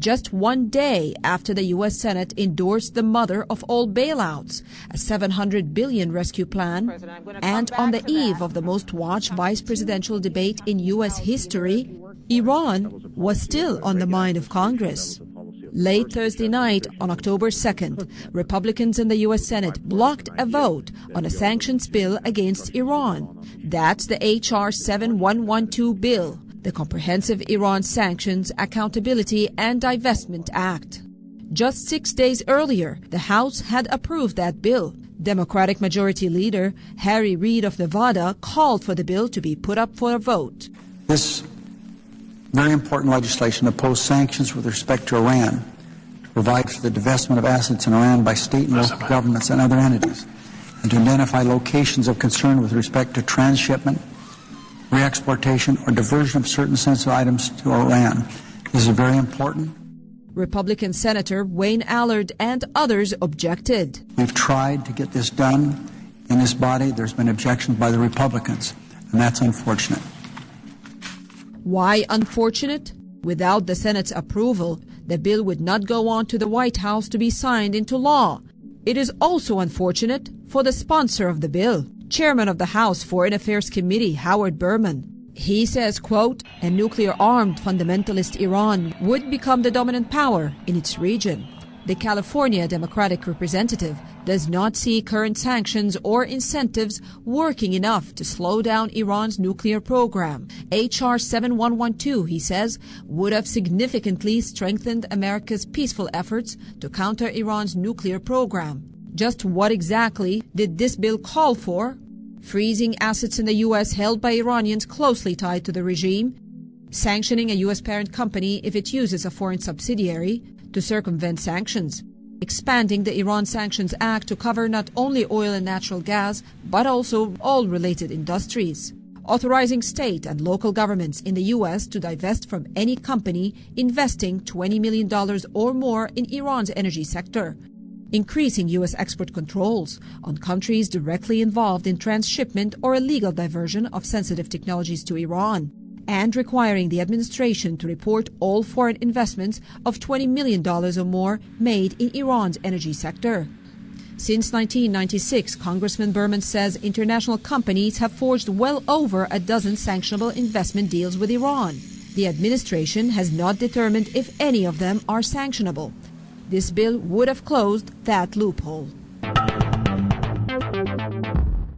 just one day after the U.S. Senate endorsed the mother of all bailouts, a $700 billion rescue plan, and on the eve of the most watched vice presidential debate in U.S. history, Iran was still on the mind of Congress. Late Thursday night, on October 2nd, Republicans in the U.S. Senate blocked a vote on a sanctions bill against Iran. That's the H.R. 7112 bill, the Comprehensive Iran-Sanctions, Accountability and Divestment Act. Just 6 days earlier, the House had approved that bill. Democratic Majority Leader Harry Reid of Nevada called for the bill to be put up for a vote. This very important legislation opposed sanctions with respect to Iran, to provide for the divestment of assets in Iran by state and local governments and other entities, and to identify locations of concern with respect to transshipment, re-exportation, or diversion of certain sensitive items to Iran. This is very important. Republican Senator Wayne Allard and others objected. We've tried to get this done in this body. There's been objections by the Republicans, and that's unfortunate. Why unfortunate? Without the Senate's approval, the bill would not go on to the White House to be signed into law. It is also unfortunate for the sponsor of the bill, Chairman of the House Foreign Affairs Committee Howard Berman. He says, quote, a nuclear-armed fundamentalist Iran would become the dominant power in its region. The California Democratic representative does not see current sanctions or incentives working enough to slow down Iran's nuclear program. H.R. 7112, he says, would have significantly strengthened America's peaceful efforts to counter Iran's nuclear program. Just what exactly did this bill call for? Freezing assets in the U.S. held by Iranians closely tied to the regime, sanctioning a U.S. parent company if it uses a foreign subsidiary to circumvent sanctions, expanding the Iran-Sanctions Act to cover not only oil and natural gas, but also all related industries, authorizing state and local governments in the U.S. to divest from any company investing $20 million or more in Iran's energy sector, increasing U.S. export controls on countries directly involved in transshipment or illegal diversion of sensitive technologies to Iran, and requiring the administration to report all foreign investments of $20 million or more made in Iran's energy sector. Since 1996, Congressman Berman says international companies have forged well over a dozen sanctionable investment deals with Iran. The administration has not determined if any of them are sanctionable. This bill would have closed that loophole.